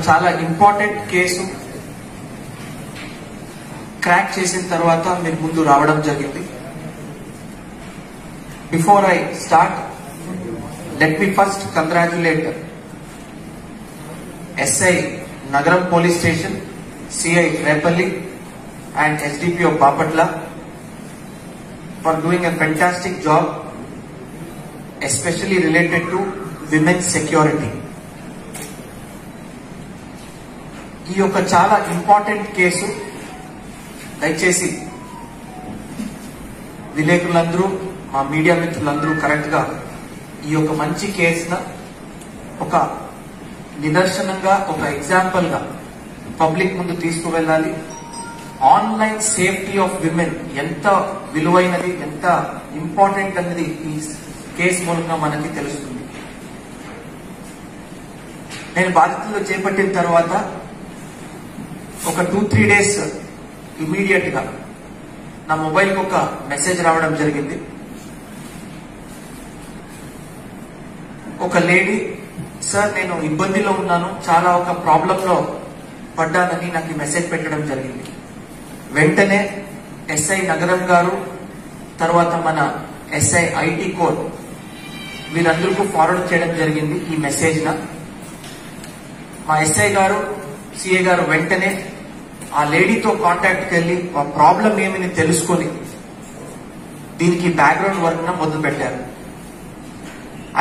చాలా important case crack చేసిన తర్వాత మీరు ముందు రావడం జరిగింది. Before I start, let me first congratulate SI Nagaram police station, CI Repalle and SDPO Bapatla for doing a fantastic job, especially related to women's security. ఈ యొక్క చాలా ఇంపార్టెంట్ కేసు దయచేసి విలేకరులందరూ, మా మీడియా మిత్రులందరూ కరెక్ట్ గా ఈ యొక్క మంచి కేసును ఒక నిదర్శనంగా, ఒక ఎగ్జాంపుల్ గా పబ్లిక్ ముందు తీసుకువెళ్ళాలి. ఆన్లైన్ సేఫ్టీ ఆఫ్ విమెన్ ఎంత విలువైనది, ఎంత ఇంపార్టెంట్ అనేది ఈ కేసు మూలంగా మనకి తెలుస్తుంది. నేను బాధ్యతలు చేపట్టిన తర్వాత ఒక 2-3 days ఇమీడియట్ గా నా మొబైల్ కు ఒక మెసేజ్ రావడం జరిగింది. ఒక లేడీ, సార్ నేను ఇబ్బందిలో ఉన్నాను, చాలా ఒక ప్రాబ్లంలో పడ్డానని నాకు మెసేజ్ పెట్టడం జరిగింది. వెంటనే ఎస్ఐ నగరం గారు, తర్వాత మన ఎస్ఐ ఐటీ కోర్ వీరందరికీ ఫార్వర్డ్ చేయడం జరిగింది ఈ మెసేజ్ న. మా ఎస్ఐ గారు, సిఐ గారు వెంటనే ఆ లేడీతో కాంటాక్ట్కి వెళ్లి ఆ ప్రాబ్లం ఏమని తెలుసుకొని దీనికి బ్యాక్గ్రౌండ్ వర్క్ న మొదలు పెట్టారు.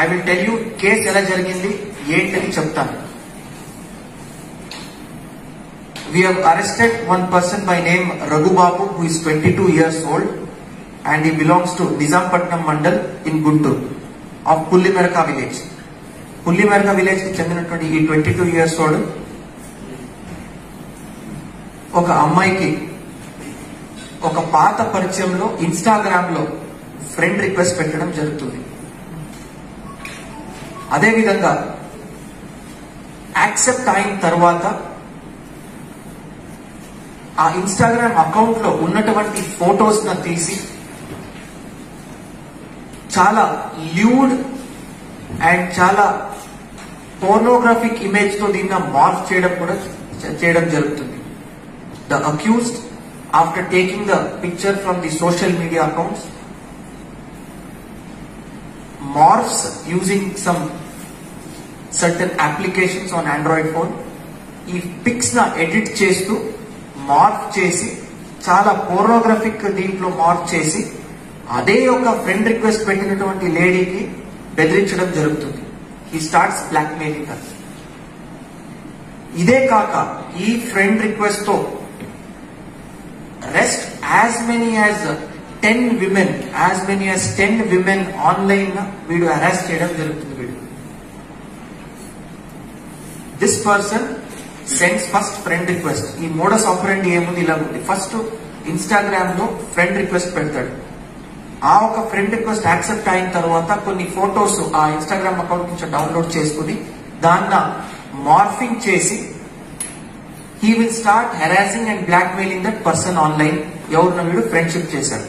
I will tell you case ఎలా జరిగింది ఏంటని చెప్తాను. We have arrested one person by name Raghu Babu, who is 22 years old and he belongs to Nizampatnam Mandal in Guntur of Pullimeraka village. Pullimeraka village ki chendinatundi ee 22 years old oka ammayiki oka paata పరిచయంలో Instagram లో friend request పెట్టడం జరుగుతుంది. అదే విధంగా accept అయిన తర్వాత ఆ Instagram account లో ఉన్నటువంటి ఫోటోస్ ను తీసి చాలా ల్యూడ్ అండ్ చాలా పోర్నోగ్రాఫిక్ ఇమేజ్ తో దీన్ని మార్ఫ్ చేయడం జరుగుతుంది. The accused, after taking the picture from the social media accounts, morphs using some certain applications on Android phone. ఈ పిక్స్ ను ఎడిట్ చేస్తూ మార్ఫ్ చేసి చాలా పోర్నోగ్రాఫిక్ దీంట్లో మార్ఫ్ చేసి అదే ఒక ఫ్రెండ్ రిక్వెస్ట్ పెట్టినటువంటి లేడీకి బెదిరించడం జరుగుతుంది. హీ స్టార్ట్స్ బ్లాక్ మెయిలింగ్ హర్. ఇదే కాక ఈ ఫ్రెండ్ రిక్వెస్ట్ తో rest as many as 10 women online వీడు హెరాస్ చేయడం జరుగుతుంది. వీడు this person sends first friend request. ఈ మోడస్ ఆపరెండి ఏముంది, ఇలా ఉంది. ఫస్ట్ ఇన్స్టాగ్రామ్ లో ఫ్రెండ్ రిక్వెస్ట్ పెడతాడు. ఆ ఒక ఫ్రెండ్ రిక్వెస్ట్ యాక్సెప్ట్ అయిన తర్వాత కొన్ని ఫోటోస్ ఆ ఇన్స్టాగ్రామ్ అకౌంట్ నుంచి డౌన్లోడ్ చేసుకుని దాన్ని మార్ఫింగ్ చేసి he will start harassing and blackmailing that person online. ఎవరిన వీడు ఫ్రెండ్షిప్ చేశాడు.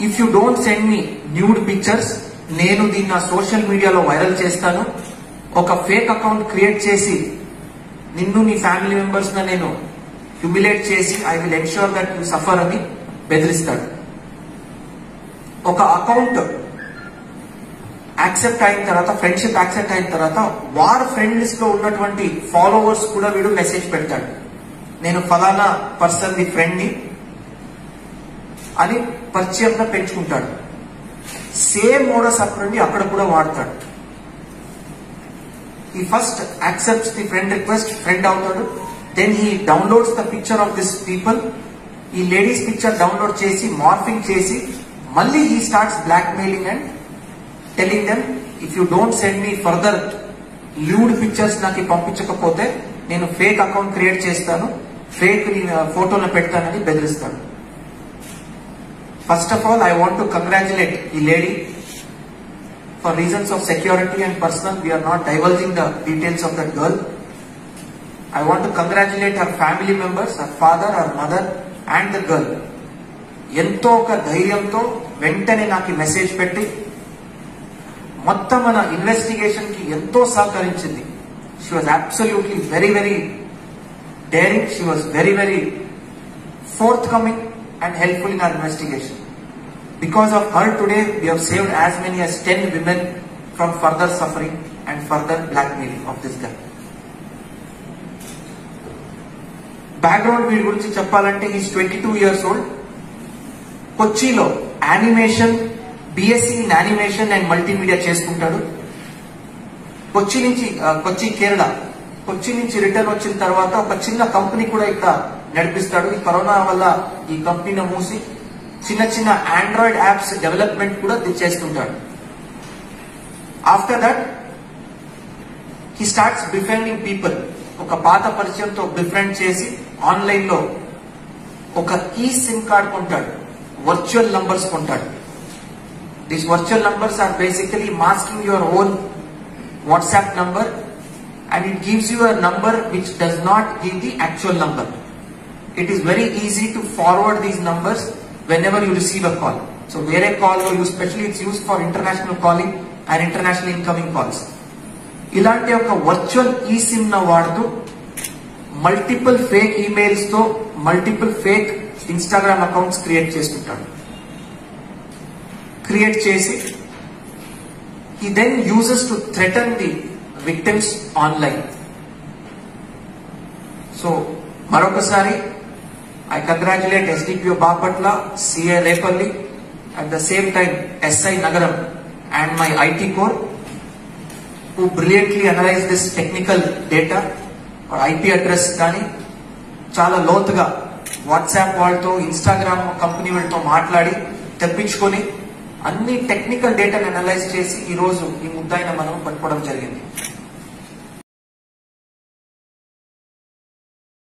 If you don't send me nude pictures, నేను దీన్ని సోషల్ మీడియాలో వైరల్ చేస్తాను. ఒక ఫేక్ అకౌంట్ క్రియేట్ చేసి నిన్ను, నీ ఫ్యామిలీ మెంబర్స్ నేను హ్యూమిలేట్ చేసి I will ensure that you suffer అని బెదిరిస్తాడు. ఒక అకౌంట్ యాక్సెప్ట్ అయిన తర్వాత, ఫ్రెండ్షిప్ యాక్సెప్ట్ అయిన తర్వాత వార్ ఫ్రెండ్ లిస్ట్ లో ఉన్నటువంటి ఫాలోవర్స్ కూడా వీడు మెసేజ్ పెడతాడు. నేను ఫలానా పర్సన్ ది ఫ్రెండ్ ని అని పరిచయంగా పెంచుకుంటాడు. సేమ్ మోడస్ ఆపరెండి అక్కడ కూడా వాడతాడు. He first accepts the friend request, friend అవుతాడు. Then he downloads the picture of this people. ఈ లేడీస్ పిక్చర్ డౌన్లోడ్ చేసి మార్ఫింగ్ చేసి మళ్ళీ he starts blackmailing and telling them, if you don't send me further lewd pictures నాకు పంపించకపోతే నేను fake account create చేస్తాను, fake ఫోటోలు పెడతానని బెదిరిస్తాడు. First of all I want to congratulate ఈ lady. For reasons of security and personal, we are not divulging the details of that girl. I want to congratulate her family members, her father, her mother and the girl. ఎంతో ఒక ధైర్యంతో వెంటనే నాకు message పెట్టి మొత్తం మన investigation కి ఎంతో సహకరించింది. She was absolutely very, very daring. She was very, very forthcoming and helpful in our investigation. Because of her today, we have saved as many as 10 women from further suffering and further blackmailing of this guy. Background వీడి గురించి చెప్పాలంటే is 22 years old. కొచ్చిలో animation, BSc in animation and multimedia చేసుకుంటాడు. కొచ్చి కేరళ, కొచ్చి నుంచి return వచ్చిన తర్వాత ఒక చిన్న కంపెనీ కూడా ఇక్కడ నడిపిస్తాడు. ఈ కరోనా వల్ల ఈ కంపెనీని మూసి చిన్న చిన్న ఆండ్రాయిడ్ యాప్స్ డెవలప్మెంట్ కూడా చేస్తుంటాడు. After that he starts befriending people. ఒక పాత పరిచయంతో బిఫ్రెండ్ చేసి ఆన్లైన్ లో ఒక ఈ సిమ్ కార్డ్ కొంటాడు, వర్చువల్ నంబర్స్ కొంటాడు. These virtual numbers are basically masking your own WhatsApp number and it gives you a number which does not give the actual number. It is very easy to forward these numbers whenever you receive a call. So where a call you especially it's used for international calling and international incoming calls. ఇలాంటి ఒక virtual ఈ SIM న వాడుతూ multiple fake emails తో multiple fake Instagram accounts create చేస్తుంటాడు. Create చేసి he then uses to threaten the victims online. So మరొకసారి I congratulate SDPO Bapatla, CA Repalli, at the same time SI Nagaram and my IT core who brilliantly analyzed this technical data or IP address కానీ చాలా లోతుగా WhatsApp వాళ్ళతో Instagram company వాళ్ళతో మాట్లాడి తెప్పించుకొని అన్ని technical డేటాను అనలైజ్ చేసి ఈ రోజు ఈ ముద్దాయిన మనం పట్టుకోవడం జరిగింది.